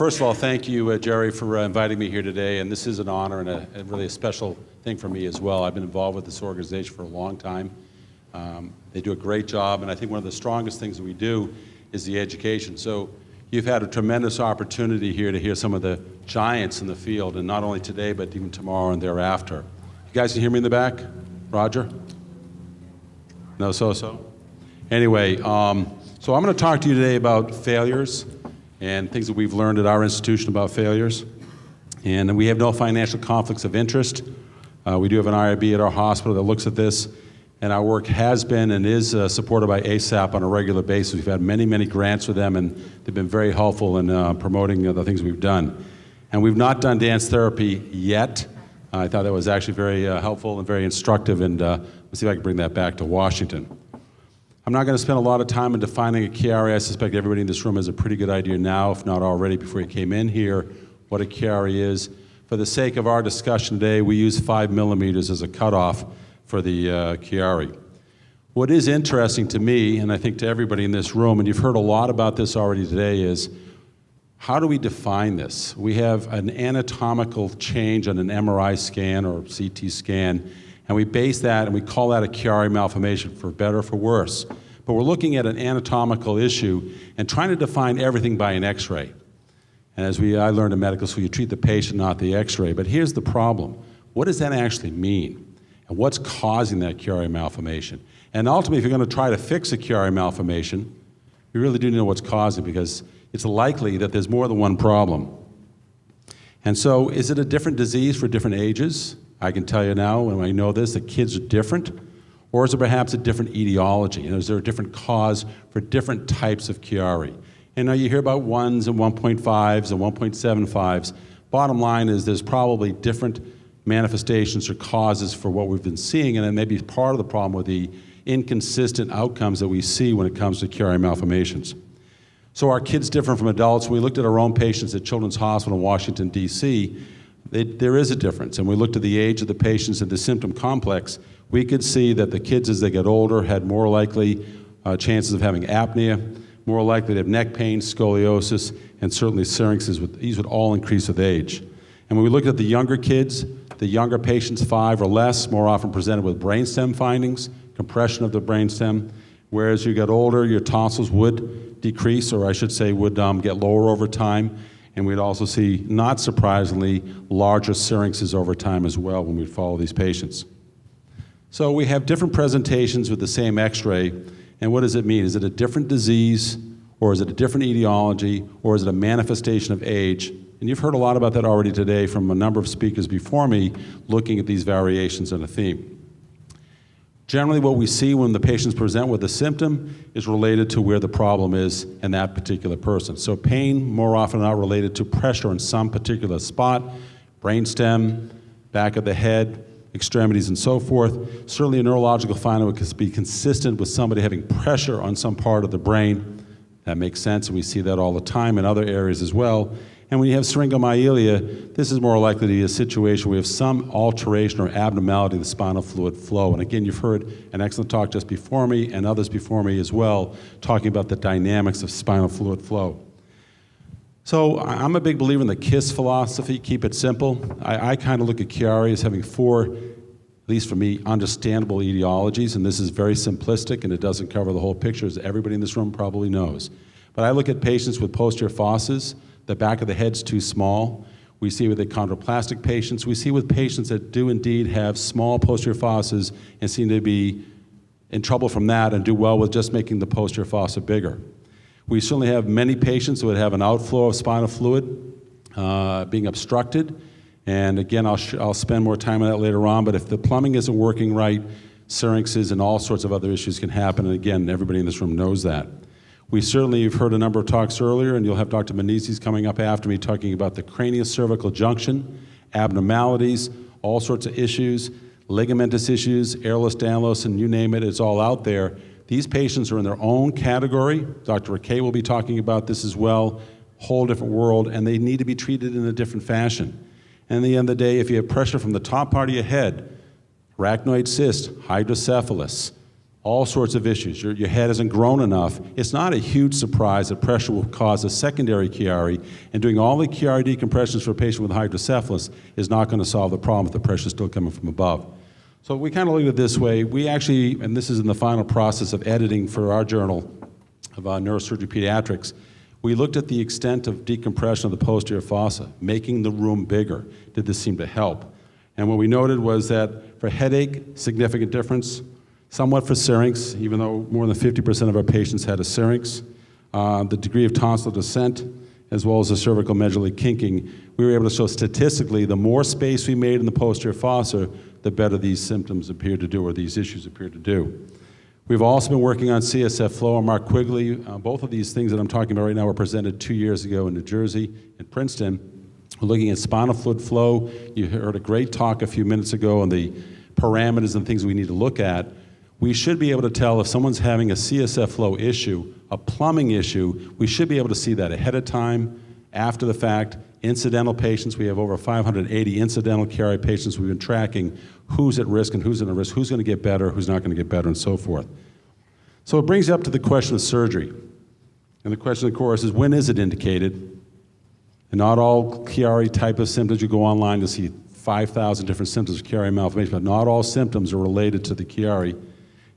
first of all, thank you, Jerry, for inviting me here today. And this is an honor and a really a special thing for me as well. I've been involved with this organization for a long time. They do a great job, and I think one of the strongest things that we do is the education. So you've had a tremendous opportunity here to hear some of the giants in the field, and not only today, but even tomorrow and thereafter. You guys can hear me in the back? Roger? No, so? Anyway, so I'm going to talk to you today about failures and things that we've learned at our institution about failures. And we have no financial conflicts of interest. We do have an IRB at our hospital that looks at this, and our work has been and is supported by ASAP on a regular basis. We've had many, many grants with them, and they've been very helpful in promoting the things we've done. And we've not done dance therapy yet. I thought that was actually very helpful and very instructive, and let's see if I can bring that back to Washington. I'm not going to spend a lot of time in defining a Chiari. I suspect everybody in this room has a pretty good idea now, if not already before you came in here, what a Chiari is. For the sake of our discussion today, we use 5 millimeters as a cutoff for the Chiari. What is interesting to me, and I think to everybody in this room, and you've heard a lot about this already today, is how do we define this? We have an anatomical change on an MRI scan or CT scan, and we base that and we call that a Chiari malformation, for better or for worse. But we're looking at an anatomical issue and trying to define everything by an X-ray. And as I learned in medical school, you treat the patient, not the X-ray. But here's the problem. What does that actually mean? And what's causing that Chiari malformation? And ultimately, if you're going to try to fix a Chiari malformation, you really do know what's causing, because it's likely that there's more than one problem. And so is it a different disease for different ages? I can tell you now, when I know this, the kids are different. Or is it perhaps a different etiology? And is there a different cause for different types of Chiari? And now you hear about 1s and 1.5s and 1.75s. Bottom line is there's probably different manifestations or causes for what we've been seeing, and it may be part of the problem with the inconsistent outcomes that we see when it comes to Chiari malformations. So are kids different from adults? When we looked at our own patients at Children's Hospital in Washington, D.C., there is a difference. And we looked at the age of the patients and the symptom complex. We could see that the kids, as they get older, had more likely chances of having apnea, more likely to have neck pain, scoliosis, and certainly syrinxes. These would all increase with age. And when we looked at the younger kids, the younger patients, 5 or less, more often presented with brainstem findings, compression of the brainstem. Whereas you get older, your tonsils would decrease, or I should say would get lower over time. And we'd also see, not surprisingly, larger syrinxes over time as well when we follow these patients. So we have different presentations with the same X-ray, and what does it mean? Is it a different disease, or is it a different etiology, or is it a manifestation of age? And you've heard a lot about that already today from a number of speakers before me looking at these variations in a theme. Generally, what we see when the patients present with a symptom is related to where the problem is in that particular person. So pain, more often than not, related to pressure in some particular spot, brainstem, back of the head, extremities, and so forth. Certainly a neurological finding would be consistent with somebody having pressure on some part of the brain. That makes sense, and we see that all the time in other areas as well. And when you have Syringomyelia, this is more likely to be a situation where we have some alteration or abnormality of the spinal fluid flow. And again, you've heard an excellent talk just before me and others before me as well, talking about the dynamics of spinal fluid flow. So I'm a big believer in the KISS philosophy, keep it simple. I kind of look at Chiari as having 4, at least for me, understandable etiologies, and this is very simplistic and it doesn't cover the whole picture, as everybody in this room probably knows. But I look at patients with posterior fosses. The back of the head's too small. We see with achondroplastic patients. We see with patients that do indeed have small posterior fosses and seem to be in trouble from that and do well with just making the posterior fossa bigger. We certainly have many patients who would have an outflow of spinal fluid being obstructed. And again, I'll spend more time on that later on, but if the plumbing isn't working right, syrinxes and all sorts of other issues can happen. And again, everybody in this room knows that. You've heard a number of talks earlier, and you'll have Dr. Menezes coming up after me talking about the craniocervical junction, abnormalities, all sorts of issues, ligamentous issues, airless, downless, and you name it, it's all out there. These patients are in their own category. Dr. Raquet will be talking about this as well, whole different world, and they need to be treated in a different fashion. And at the end of the day, if you have pressure from the top part of your head, arachnoid cyst, hydrocephalus, all sorts of issues. Your head hasn't grown enough. It's not a huge surprise that pressure will cause a secondary Chiari, and doing all the Chiari decompressions for a patient with hydrocephalus is not going to solve the problem if the pressure is still coming from above. So we kind of look at it this way. We actually, and this is in the final process of editing for our journal of neurosurgery pediatrics, we looked at the extent of decompression of the posterior fossa, making the room bigger. Did this seem to help? And what we noted was that for headache, significant difference. Somewhat for syrinx, even though more than 50% of our patients had a syrinx. The degree of tonsil descent, as well as the cervical medullary kinking, we were able to show statistically the more space we made in the posterior fossa, the better these symptoms appeared to do, or these issues appeared to do. We've also been working on CSF flow and Mark Quigley. Both of these things that I'm talking about right now were presented 2 years ago in New Jersey and Princeton. We're looking at spinal fluid flow. You heard a great talk a few minutes ago on the parameters and things we need to look at. We should be able to tell if someone's having a CSF flow issue, a plumbing issue, we should be able to see that ahead of time, after the fact. Incidental patients, we have over 580 incidental Chiari patients we've been tracking, who's at risk and who's at risk, who's going to get better, who's not going to get better, and so forth. So it brings you up to the question of surgery. And the question, of course, is when is it indicated? And not all Chiari type of symptoms, you go online to see 5,000 different symptoms of Chiari malformation, but not all symptoms are related to the Chiari.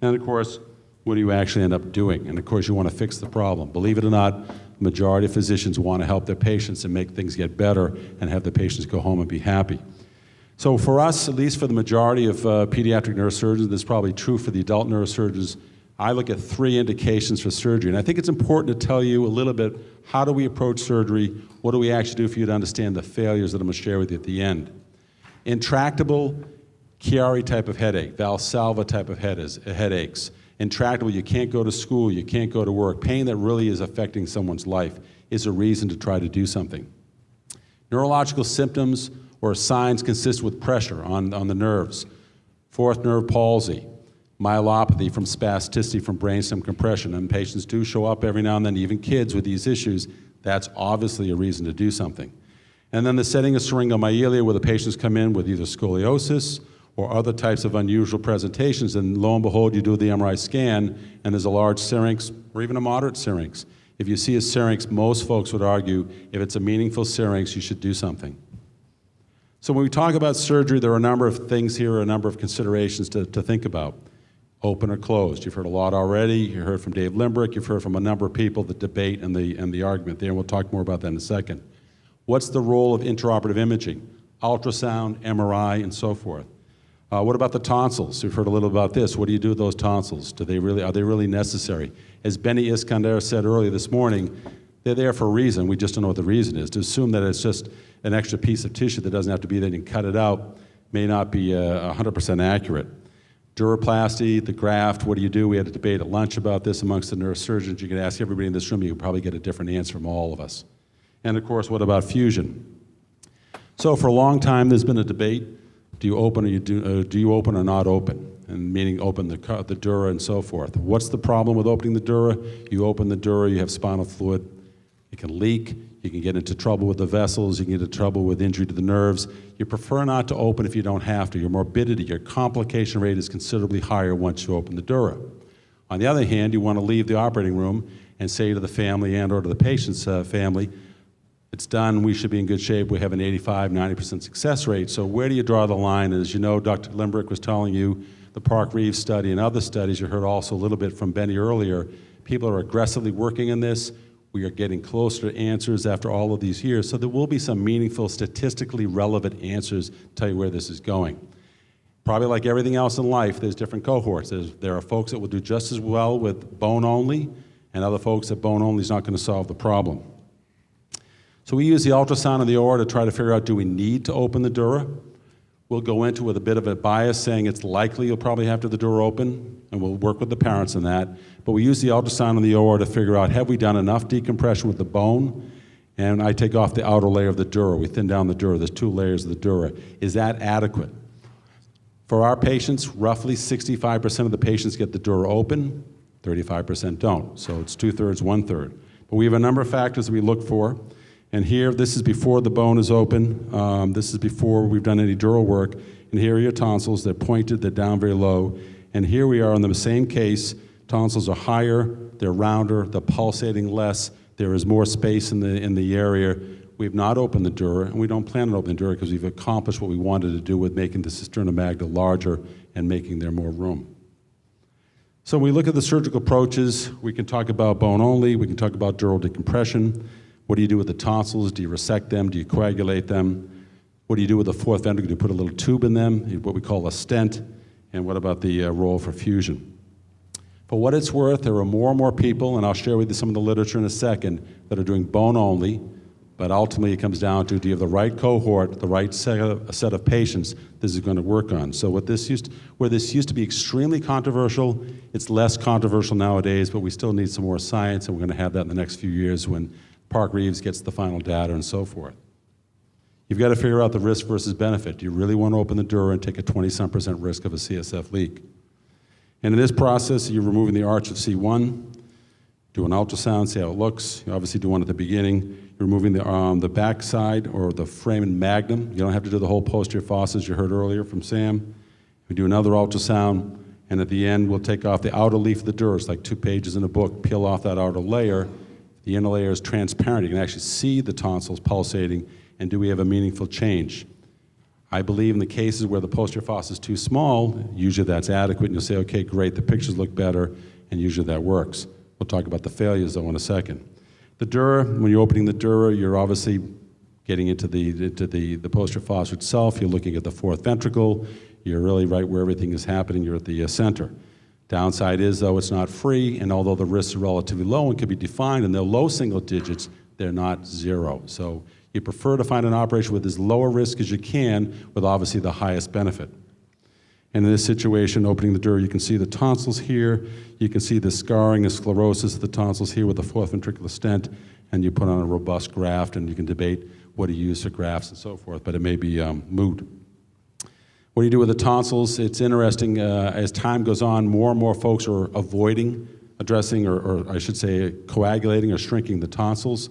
And of course, what do you actually end up doing? And of course, you want to fix the problem. Believe it or not, the majority of physicians want to help their patients and make things get better and have the patients go home and be happy. So for us, at least for the majority of pediatric neurosurgeons, this is probably true for the adult neurosurgeons, I look at 3 indications for surgery. And I think it's important to tell you a little bit, how do we approach surgery? What do we actually do for you to understand the failures that I'm going to share with you at the end? Intractable Chiari type of headache, Valsalva type of headaches. Intractable, you can't go to school, you can't go to work. Pain that really is affecting someone's life is a reason to try to do something. Neurological symptoms or signs consistent with pressure on the nerves. Fourth nerve palsy, myelopathy from spasticity from brainstem compression. And patients do show up every now and then, even kids with these issues. That's obviously a reason to do something. And then the setting of syringomyelia, where the patients come in with either scoliosis or other types of unusual presentations, and lo and behold, you do the MRI scan, and there's a large syrinx, or even a moderate syrinx. If you see a syrinx, most folks would argue, if it's a meaningful syrinx, you should do something. So when we talk about surgery, there are a number of things here, a number of considerations to think about. Open or closed. You've heard a lot already. You heard from Dave Limbrick. You've heard from a number of people, the debate and the argument there, and we'll talk more about that in a second. What's the role of intraoperative imaging? Ultrasound, MRI, and so forth. What about the tonsils? You've heard a little about this. What do you do with those tonsils? Are they really necessary? As Benny Iskander said earlier this morning, they're there for a reason. We just don't know what the reason is. To assume that it's just an extra piece of tissue that doesn't have to be there and cut it out may not be 100% accurate. Duroplasty, the graft, what do you do? We had a debate at lunch about this amongst the neurosurgeons. You could ask everybody in this room, you could probably get a different answer from all of us. And of course, what about fusion? So for a long time, there's been a debate. Do you open or do you open or not open? And meaning open the dura and so forth. What's the problem with opening the dura? You open the dura, you have spinal fluid. It can leak. You can get into trouble with the vessels. You can get into trouble with injury to the nerves. You prefer not to open if you don't have to. Your morbidity, your complication rate is considerably higher once you open the dura. On the other hand, you want to leave the operating room and say to the family and or to the patient's family, it's done, we should be in good shape, we have an 85-90% success rate. So where do you draw the line? As you know, Dr. Limbrick was telling you, the Park Reeves study and other studies, you heard also a little bit from Benny earlier, people are aggressively working in this. We are getting closer to answers after all of these years, so there will be some meaningful, statistically relevant answers to tell you where this is going. Probably like everything else in life, there's different cohorts. There are folks that will do just as well with bone only, and other folks that bone only is not going to solve the problem. So we use the ultrasound of the OR to try to figure out, do we need to open the dura? We'll go into it with a bit of a bias saying it's likely you'll probably have to the dura open, and we'll work with the parents on that. But we use the ultrasound of the OR to figure out, have we done enough decompression with the bone? And I take off the outer layer of the dura. We thin down the dura. There's 2 layers of the dura. Is that adequate? For our patients, roughly 65% of the patients get the dura open, 35% don't. So it's 2/3, 1/3. But we have a number of factors that we look for. And here, this is before the bone is open. This is before we've done any dural work. And here are your tonsils. They're pointed, they're down very low. And here we are in the same case. Tonsils are higher, they're rounder, they're pulsating less, there is more space in the area. We've not opened the dura, and we don't plan on opening the dura because we've accomplished what we wanted to do with making the cisterna magna larger and making there more room. So when we look at the surgical approaches, we can talk about bone only, we can talk about dural decompression. What do you do with the tonsils? Do you resect them? Do you coagulate them? What do you do with the fourth ventricle? Do you put a little tube in them, what we call a stent? And what about the role for fusion? For what it's worth, there are more and more people, and I'll share with you some of the literature in a second, that are doing bone only, but ultimately it comes down to, do you have the right cohort, the right set of patients this is going to work on? So where this used to be extremely controversial, it's less controversial nowadays, but we still need some more science, and we're going to have that in the next few years when Park-Reeves gets the final data and so forth. You've got to figure out the risk versus benefit. Do you really want to open the dura and take a 20-some% risk of a CSF leak? And in this process, you're removing the arch of C1, do an ultrasound, see how it looks. You obviously do one at the beginning. You're removing the back side or the foramen magnum. You don't have to do the whole posterior fossa, as you heard earlier from Sam. We do another ultrasound, and at the end, we'll take off the outer leaf of the dura. It's like 2 pages in a book. Peel off that outer layer. The inner layer is transparent. You can actually see the tonsils pulsating, and do we have a meaningful change? I believe in the cases where the posterior fossa is too small, usually that's adequate, and you'll say, okay, great, the pictures look better, and usually that works. We'll talk about the failures, though, in a second. The dura, when you're opening the dura, you're obviously getting into the posterior fossa itself. You're looking at the fourth ventricle. You're really right where everything is happening. You're at the center. Downside is, though, it's not free, and although the risks are relatively low and can be defined, and they're low single digits, they're not zero. So you prefer to find an operation with as low a risk as you can, with obviously the highest benefit. And in this situation, opening the dura, you can see the tonsils here. You can see the scarring and sclerosis of the tonsils here with the fourth ventricular stent, and you put on a robust graft, and you can debate what you use for grafts and so forth, but it may be moot. What do you do with the tonsils? It's interesting, as time goes on, more and more folks are avoiding addressing, or I should say coagulating or shrinking the tonsils.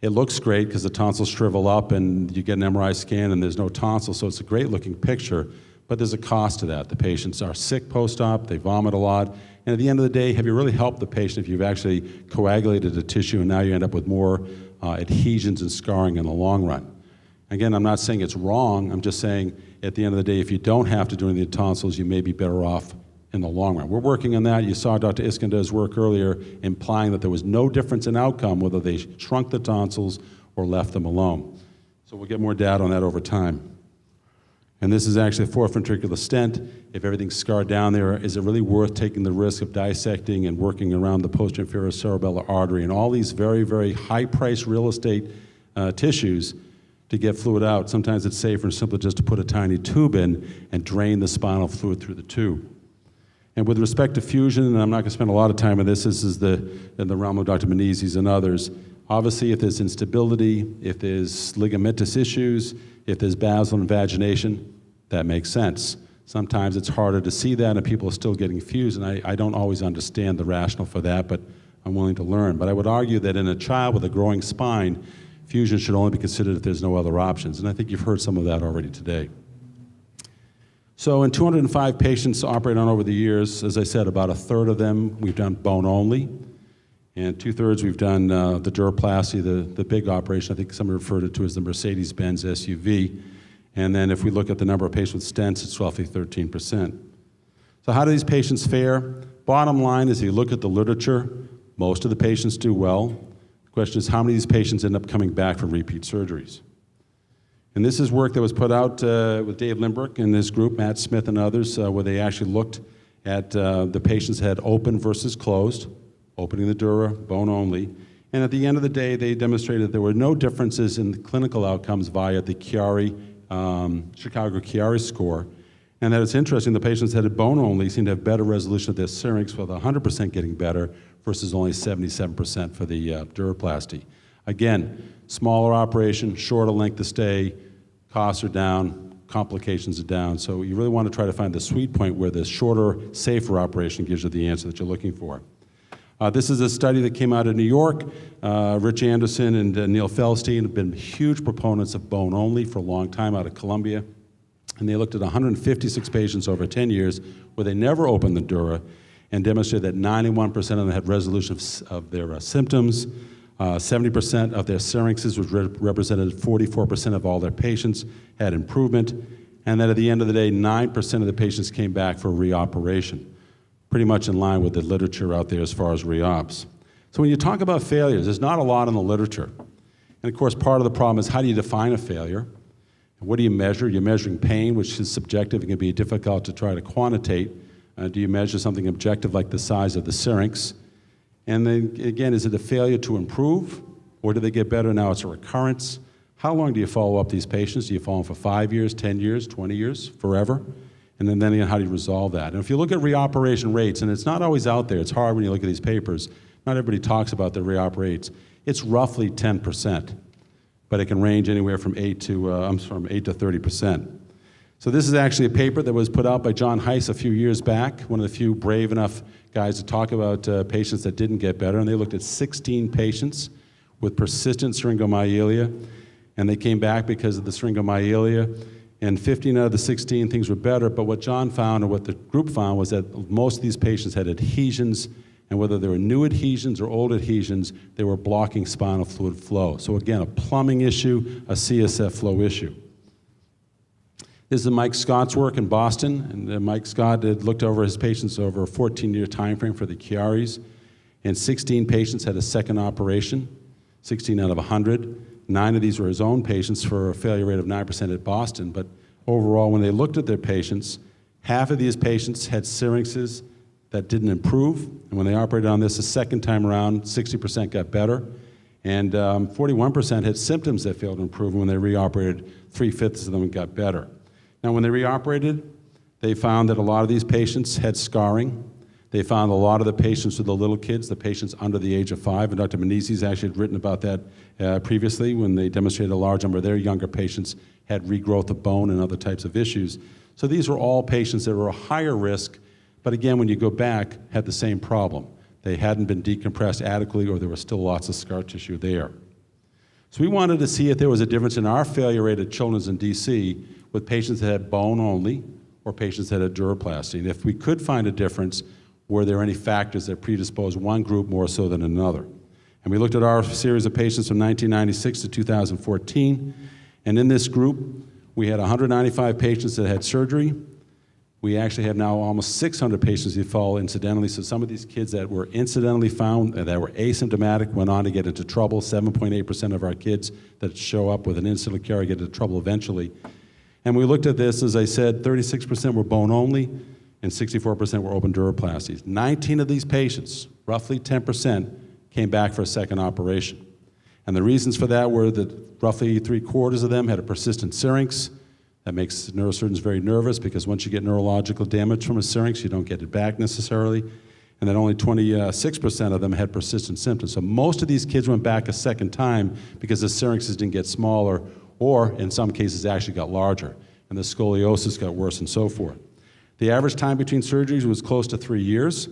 It looks great because the tonsils shrivel up and you get an MRI scan and there's no tonsils, so it's a great looking picture, but there's a cost to that. The patients are sick post-op, they vomit a lot, and at the end of the day, have you really helped the patient if you've actually coagulated the tissue and now you end up with more adhesions and scarring in the long run? Again, I'm not saying it's wrong, I'm just saying at the end of the day, if you don't have to do any of the tonsils, you may be better off in the long run. We're working on that. You saw Dr. Iskandar's work earlier implying that there was no difference in outcome whether they shrunk the tonsils or left them alone. So we'll get more data on that over time. And this is actually a fourth ventricular stent. If everything's scarred down there, is it really worth taking the risk of dissecting and working around the posterior inferior cerebellar artery and all these very, very high-priced real estate tissues to get fluid out? Sometimes it's safer and simpler just to put a tiny tube in and drain the spinal fluid through the tube. And with respect to fusion, and I'm not going to spend a lot of time on this, this is in the realm of Dr. Menezes and others. Obviously, if there's instability, if there's ligamentous issues, if there's basal invagination, that makes sense. Sometimes it's harder to see that, and people are still getting fused, and I don't always understand the rationale for that, but I'm willing to learn. But I would argue that in a child with a growing spine, fusion should only be considered if there's no other options, and I think you've heard some of that already today. So in 205 patients operated on over the years, as I said, about a third of them we've done bone only, and 2/3 we've done the duroplasty, the big operation. I think some referred it to as the Mercedes-Benz SUV. And then if we look at the number of patients with stents, it's roughly 13%. So how do these patients fare? Bottom line is, if you look at the literature, most of the patients do well. The question is, how many of these patients end up coming back for repeat surgeries? And this is work that was put out with Dave Limbrick and his group, Matt Smith and others, where they actually looked at the patients had open versus closed, opening the dura, bone only. And at the end of the day, they demonstrated there were no differences in the clinical outcomes via the Chiari, Chicago Chiari score. And that it's interesting, the patients that had bone only seemed to have better resolution of their syrinx, with 100% getting better versus only 77% for the duroplasty. Again, smaller operation, shorter length of stay, costs are down, complications are down. So you really want to try to find the sweet point where the shorter, safer operation gives you the answer that you're looking for. This is a study that came out of New York. Rich Anderson and Neil Feldstein have been huge proponents of bone only for a long time out of Columbia. And they looked at 156 patients over 10 years where they never opened the dura and demonstrated that 91% of them had resolution of their symptoms. 70% of their syrinxes, which represented 44% of all their patients, had improvement. And that at the end of the day, 9% of the patients came back for reoperation, pretty much in line with the literature out there as far as reops. So when you talk about failures, there's not a lot in the literature. And of course, part of the problem is how do you define a failure? What do you measure? You're measuring pain, which is subjective and can be difficult to try to quantitate. Do you measure something objective like the size of the syrinx? And then again, is it a failure to improve, or do they get better now it's a recurrence? How long do you follow up these patients? Do you follow them for 5 years, 10 years, 20 years, forever? And then again, how do you resolve that? And if you look at reoperation rates, and it's not always out there, it's hard when you look at these papers, not everybody talks about the reop rates. It's roughly 10%, but it can range anywhere from 8 to 30%. So this is actually a paper that was put out by John Heiss a few years back, one of the few brave enough guys to talk about patients that didn't get better, and they looked at 16 patients with persistent syringomyelia, and they came back because of the syringomyelia, and 15 out of the 16 things were better, but what John found, or what the group found, was that most of these patients had adhesions, and whether they were new adhesions or old adhesions, they were blocking spinal fluid flow. So again, a plumbing issue, a CSF flow issue. This is Mike Scott's work in Boston, and Mike Scott had looked over his patients over a 14-year time frame for the Chiaris, and 16 patients had a second operation, 16 out of 100. 9 of these were his own patients for a failure rate of 9% at Boston, but overall, when they looked at their patients, half of these patients had syrinxes that didn't improve, and when they operated on this a second time around, 60% got better, and 41% had symptoms that failed to improve, and when they reoperated, 3/5 of them got better. Now, when they reoperated, they found that a lot of these patients had scarring. They found a lot of the patients with the little kids, the patients under the age of 5, and Dr. Menezes actually had written about that previously when they demonstrated a large number of their younger patients had regrowth of bone and other types of issues. So these were all patients that were a higher risk, but again, when you go back, had the same problem. They hadn't been decompressed adequately, or there was still lots of scar tissue there. So we wanted to see if there was a difference in our failure rate at Children's in DC with patients that had bone only or patients that had duroplasty. And if we could find a difference, were there any factors that predisposed one group more so than another? And we looked at our series of patients from 1996 to 2014, and in this group, we had 195 patients that had surgery. We actually have now almost 600 patients who fall incidentally, so some of these kids that were incidentally found, that were asymptomatic, went on to get into trouble. 7.8% of our kids that show up with an insular carry get into trouble eventually. And we looked at this, as I said, 36% were bone only, and 64% were open duroplasties. 19 of these patients, roughly 10%, came back for a second operation. And the reasons for that were that roughly 3/4 of them had a persistent syrinx. That makes neurosurgeons very nervous because once you get neurological damage from a syrinx, you don't get it back necessarily. And then only 26% of them had persistent symptoms. So most of these kids went back a second time because the syrinxes didn't get smaller, or in some cases actually got larger, and the scoliosis got worse and so forth. The average time between surgeries was close to 3 years,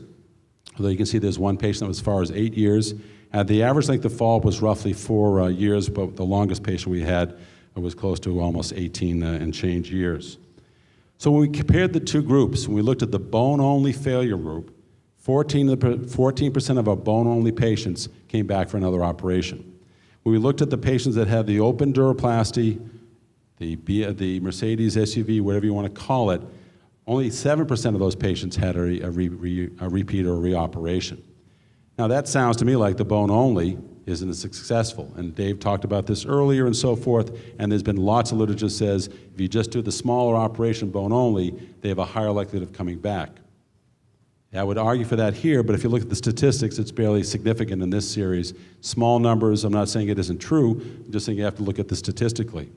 although you can see there's one patient that was as far as 8 years. The average length of follow-up was roughly 4 years, but the longest patient we had was close to almost 18 and change years. So when we compared the two groups, when we looked at the bone-only failure group, 14% of our bone-only patients came back for another operation. When we looked at the patients that had the open duroplasty, the Mercedes SUV, whatever you want to call it, only 7% of those patients had a repeat or a reoperation. Now that sounds to me like the bone-only isn't as successful, and Dave talked about this earlier and so forth, and there's been lots of literature that says if you just do the smaller operation bone-only, they have a higher likelihood of coming back. I would argue for that here, but if you look at the statistics, it's barely significant in this series. Small numbers, I'm not saying it isn't true, I'm just saying you have to look at this statistically.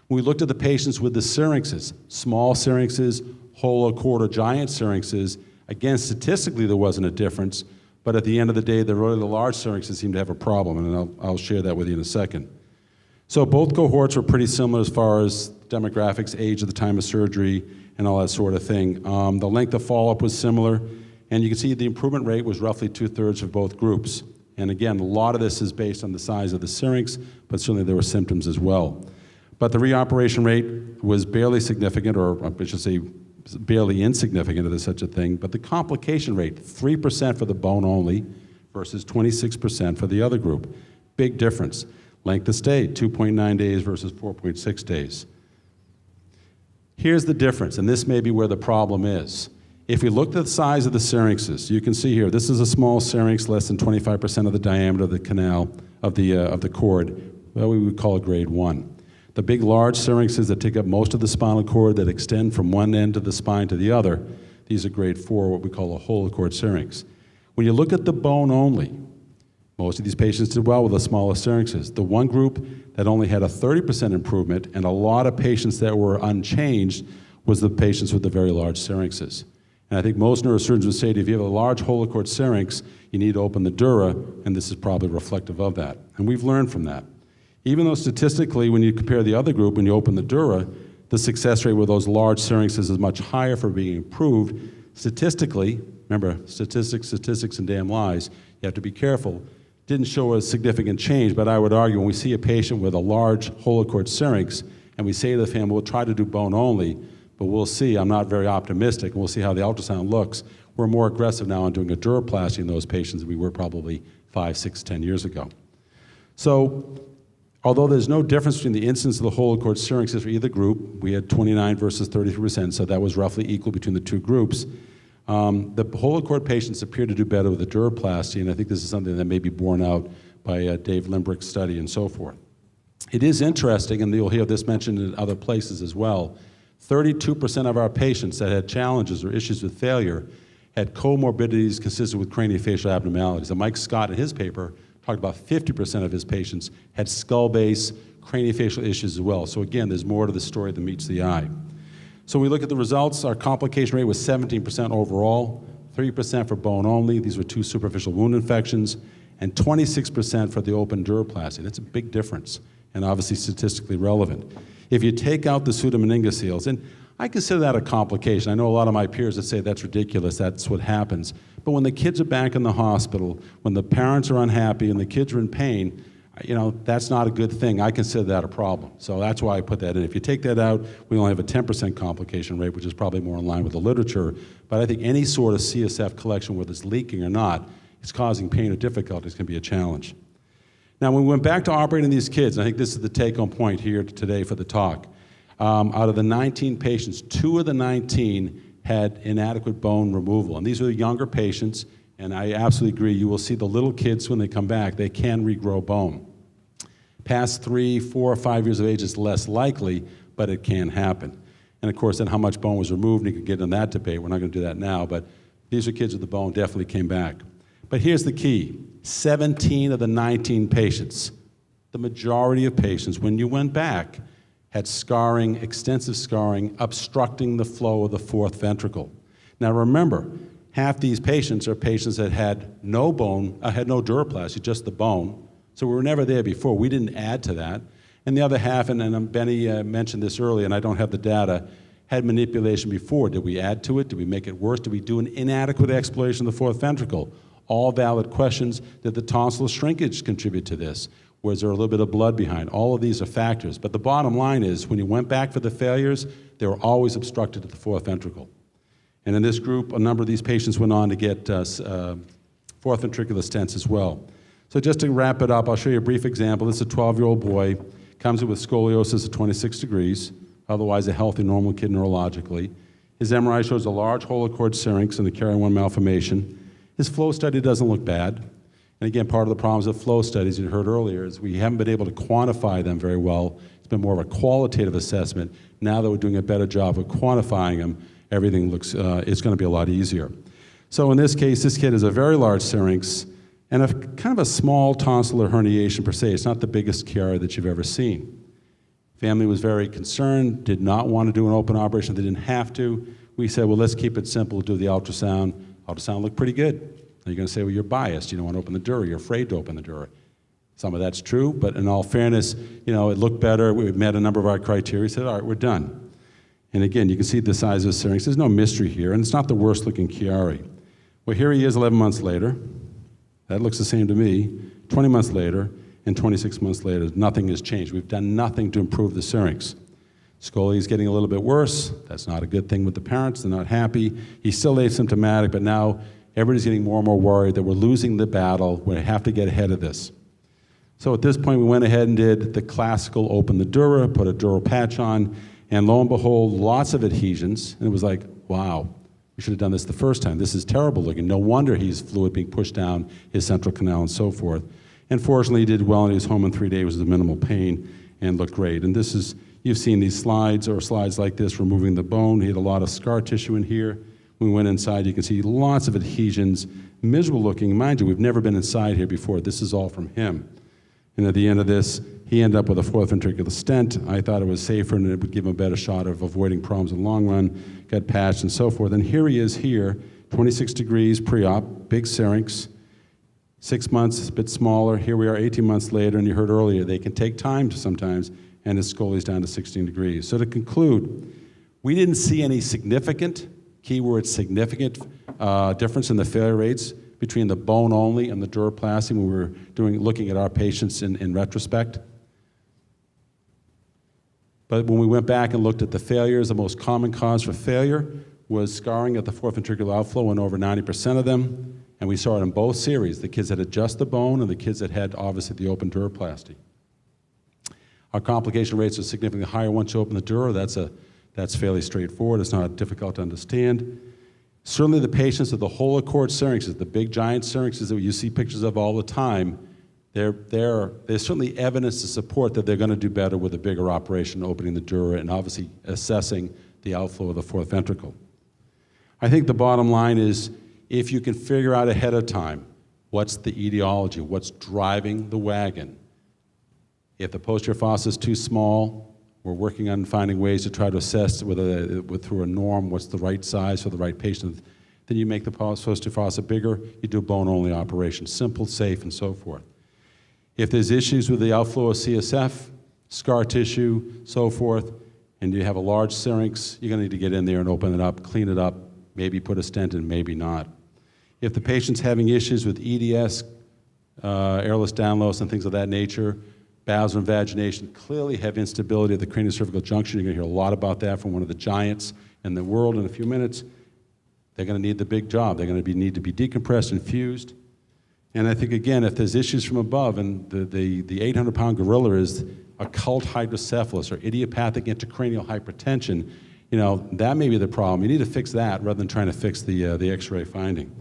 When we looked at the patients with the syrinxes, small syrinxes, whole or quarter giant syrinxes, again, statistically there wasn't a difference, but at the end of the day, the large syrinxes seem to have a problem, and I'll share that with you in a second. So both cohorts were pretty similar as far as demographics, age at the time of surgery, and all that sort of thing. The length of follow-up was similar, and you can see the improvement rate was roughly 2/3 of both groups. And again, a lot of this is based on the size of the syrinx, but certainly there were symptoms as well. But the reoperation rate was barely significant, or I should say barely insignificant if there's such a thing, but the complication rate, 3% for the bone only versus 26% for the other group. Big difference. Length of stay, 2.9 days versus 4.6 days. Here's the difference, and this may be where the problem is. If we look at the size of the syrinxes, you can see here, this is a small syrinx, less than 25% of the diameter of the canal, of the cord. Well, we would call it grade 1. The big, large syrinxes that take up most of the spinal cord that extend from one end of the spine to the other, these are grade 4, what we call a whole cord syrinx. When you look at the bone only, most of these patients did well with the smaller syrinxes. The one group that only had a 30% improvement and a lot of patients that were unchanged was the patients with the very large syrinxes. And I think most neurosurgeons would say to you, if you have a large whole cord syrinx, you need to open the dura, and this is probably reflective of that. And we've learned from that. Even though statistically, when you compare the other group, when you open the dura, the success rate with those large syrinxes is much higher for being improved. Statistically, remember, statistics, and damn lies, you have to be careful, didn't show a significant change, but I would argue when we see a patient with a large whole cord syrinx, and we say to the family, we'll try to do bone only, but we'll see, I'm not very optimistic, and we'll see how the ultrasound looks. We're more aggressive now on doing a duroplasty in those patients than we were probably 5, 6, 10 years ago. So, although there's no difference between the incidence of the whole cord syrinxes for either group, we had 29 versus 33%, so that was roughly equal between the two groups. The whole cord patients appear to do better with the duroplasty, and I think this is something that may be borne out by Dave Limbrick's study and so forth. It is interesting, and you'll hear this mentioned in other places as well, 32% of our patients that had challenges or issues with failure had comorbidities consistent with craniofacial abnormalities. And Mike Scott in his paper talked about 50% of his patients had skull base craniofacial issues as well. So again, there's more to the story than meets the eye. So we look at the results. Our complication rate was 17% overall, 3% for bone only. These were 2 superficial wound infections, and 26% for the open duroplasty. That's a big difference, and obviously statistically relevant. If you take out the pseudomeningoceles, and I consider that a complication. I know a lot of my peers that say that's ridiculous, that's what happens. But when the kids are back in the hospital, when the parents are unhappy and the kids are in pain, you know, that's not a good thing. I consider that a problem. So that's why I put that in. If you take that out, we only have a 10% complication rate, which is probably more in line with the literature. But I think any sort of CSF collection, whether it's leaking or not, it's causing pain or difficulties can be a challenge. Now, when we went back to operating these kids, and I think this is the take-home point here today for the talk, out of the 19 patients, 2 of the 19 had inadequate bone removal. And these are the younger patients, and I absolutely agree. You will see the little kids, when they come back, they can regrow bone. Past 3, 4, or 5 years of age is less likely, but it can happen. And of course, then how much bone was removed, and you can get in that debate. We're not going to do that now, but these are kids with the bone, definitely came back. But here's the key. 17 of the 19 patients, the majority of patients, when you went back, had scarring, extensive scarring, obstructing the flow of the fourth ventricle. Now remember, half these patients are patients that had no bone, had no duroplasty, just the bone. So we were never there before. We didn't add to that. And the other half, and Benny mentioned this earlier, and I don't have the data, had manipulation before. Did we add to it? Did we make it worse? Did we do an inadequate exploration of the fourth ventricle? All valid questions. Did the tonsil shrinkage contribute to this? Was there a little bit of blood behind? All of these are factors. But the bottom line is, when you went back for the failures, they were always obstructed at the fourth ventricle. And in this group, a number of these patients went on to get fourth ventricular stents as well. So just to wrap it up, I'll show you a brief example. This is a 12-year-old boy, comes in with scoliosis at 26 degrees, otherwise a healthy, normal kid neurologically. His MRI shows a large whole cord syrinx and a Chiari 1 malformation. His flow study doesn't look bad. And again, part of the problems with flow studies you heard earlier is we haven't been able to quantify them very well. It's been more of a qualitative assessment. Now that we're doing a better job of quantifying them, everything looks, it's going to be a lot easier. So in this case, this kid has a very large syrinx and a kind of a small tonsillar herniation per se. It's not the biggest Chiari that you've ever seen. Family was very concerned, did not want to do an open operation. They didn't have to. We said, well, let's keep it simple, do the ultrasound. Ultrasound looked pretty good. You're going to say, well, you're biased. You don't want to open the dura. You're afraid to open the dura. Some of that's true, but in all fairness, you know, it looked better. We met a number of our criteria. We said, all right, we're done. And again, you can see the size of the syrinx. There's no mystery here, and it's not the worst looking Chiari. Well, here he is 11 months later. That looks the same to me. 20 months later, and 26 months later, nothing has changed. We've done nothing to improve the syrinx. Scully is getting a little bit worse. That's not a good thing with the parents. They're not happy. He's still asymptomatic, but now everybody's getting more and more worried that we're losing the battle. We have to get ahead of this. So at this point, we went ahead and did the classical open the dura, put a dural patch on, and lo and behold, lots of adhesions. And it was like, wow, we should have done this the first time. This is terrible looking. No wonder he's fluid being pushed down his central canal and so forth. And fortunately, he did well, and he was home in 3 days with minimal pain and looked great. And this is, you've seen these slides or slides like this, removing the bone. He had a lot of scar tissue in here. When we went inside, you can see lots of adhesions, miserable looking. Mind you, we've never been inside here before. This is all from him. And at the end of this, he ended up with a fourth ventricular stent. I thought it was safer and it would give him a better shot of avoiding problems in the long run, got patched and so forth. And here he is here, 26 degrees pre-op, big syrinx, 6 months, a bit smaller. Here we are 18 months later, and you heard earlier, they can take time sometimes, and his Scully's down to 16 degrees. So to conclude, we didn't see any significant, keyword significant, difference in the failure rates between the bone only and the duroplasty when we were looking at our patients in retrospect. But when we went back and looked at the failures, the most common cause for failure was scarring at the fourth ventricular outflow in over 90% of them. And we saw it in both series, the kids that had just the bone and the kids that had, obviously, the open duroplasty. Our complication rates are significantly higher once you open the dura. That's fairly straightforward. It's not difficult to understand. Certainly the patients with the whole accord syrinxes, the big giant syrinxes that you see pictures of all the time, there's certainly evidence to support that they're going to do better with a bigger operation, opening the dura and obviously assessing the outflow of the fourth ventricle. I think the bottom line is, if you can figure out ahead of time what's the etiology, what's driving the wagon. If the posterior fossa is too small, we're working on finding ways to try to assess whether through a norm what's the right size for the right patient. Then you make the posterior fossa bigger, you do a bone-only operation, simple, safe, and so forth. If there's issues with the outflow of CSF, scar tissue, so forth, and you have a large syrinx, you're going to need to get in there and open it up, clean it up, maybe put a stent in, maybe not. If the patient's having issues with EDS, airless downloads, and things of that nature, bowels and vagination, clearly have instability of the craniocervical junction. You're going to hear a lot about that from one of the giants in the world in a few minutes. They're going to need the big job. They're going to need to be decompressed and fused. And I think, again, if there's issues from above, and the 800-pound gorilla is occult hydrocephalus or idiopathic intracranial hypertension, that may be the problem. You need to fix that rather than trying to fix the X-ray finding.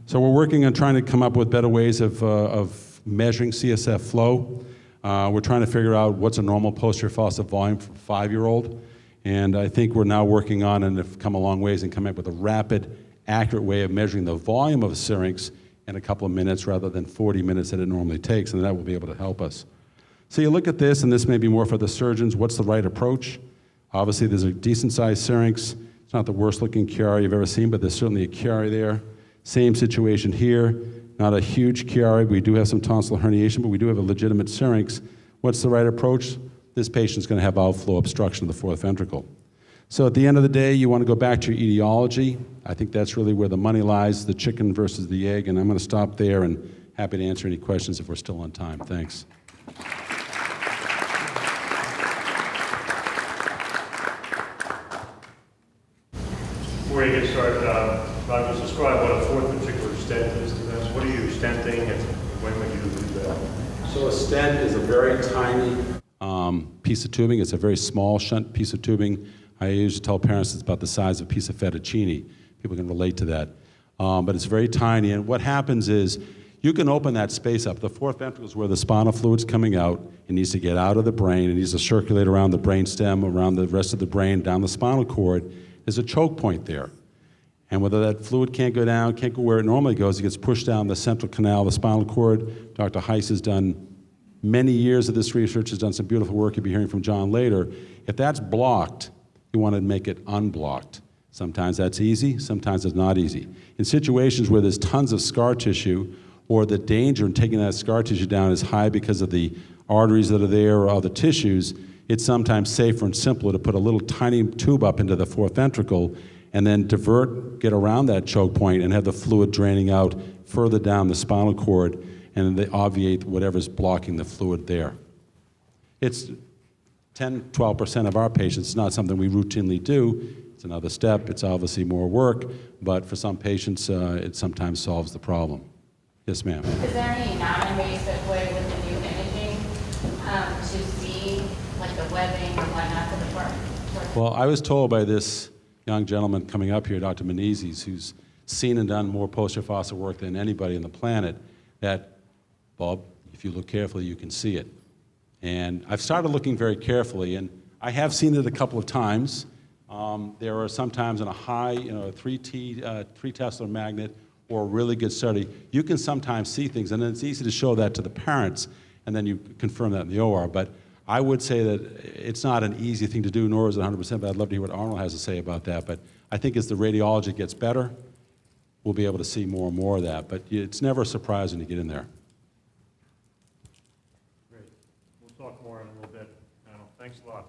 So we're working on trying to come up with better ways of measuring CSF flow. We're trying to figure out what's a normal posterior fossa volume for a 5-year-old. And I think we're now working on and have come a long ways and come up with a rapid, accurate way of measuring the volume of a syrinx in a couple of minutes rather than 40 minutes that it normally takes, and that will be able to help us. So you look at this, and this may be more for the surgeons. What's the right approach? Obviously, there's a decent-sized syrinx. It's not the worst-looking Chiari you've ever seen, but there's certainly a Chiari there. Same situation here. Not a huge Chiari. We do have some tonsil herniation, but we do have a legitimate syrinx. What's the right approach? This patient's going to have outflow obstruction of the fourth ventricle. So at the end of the day, you want to go back to your etiology. I think that's really where the money lies, the chicken versus the egg, and I'm going to stop there and happy to answer any questions if we're still on time. Thanks. Before you get started, Bob, just describe what a fourth ventricular stent is to us. What are you stenting and when would you do that? So a stent is a very tiny piece of tubing. It's a very small shunt piece of tubing. I usually tell parents it's about the size of a piece of fettuccine. People can relate to that. But it's very tiny, and what happens is you can open that space up. The fourth ventricle is where the spinal fluid's coming out. It needs to get out of the brain. It needs to circulate around the brain stem, around the rest of the brain, down the spinal cord. There's a choke point there. And whether that fluid can't go down, can't go where it normally goes, it gets pushed down the central canal, the spinal cord. Dr. Heiss has done many years of this research, has done some beautiful work. You'll be hearing from John later. If that's blocked, you want to make it unblocked. Sometimes that's easy, sometimes it's not easy. In situations where there's tons of scar tissue, or the danger in taking that scar tissue down is high because of the arteries that are there or other tissues, it's sometimes safer and simpler to put a little tiny tube up into the fourth ventricle and then divert, get around that choke point and have the fluid draining out further down the spinal cord, and they obviate whatever's blocking the fluid there. It's 10-12% of our patients. It's not something we routinely do. It's another step. It's obviously more work, but for some patients, it sometimes solves the problem. Yes, ma'am. Is there any non-invasive way with the new imaging to see like the webbing or whatnot for the part? Well, I was told by this young gentleman coming up here, Dr. Menezes, who's seen and done more posterior fossa work than anybody on the planet, that, Bob, if you look carefully, you can see it. And I've started looking very carefully, and I have seen it a couple of times. There are sometimes in a high, 3 Tesla magnet or a really good study, you can sometimes see things, and then it's easy to show that to the parents, and then you confirm that in the OR. But I would say that it's not an easy thing to do, nor is it 100%, but I'd love to hear what Arnold has to say about that. But I think as the radiology gets better, we'll be able to see more and more of that. But it's never a surprise when you get in there. Great. We'll talk more in a little bit. Thanks a lot.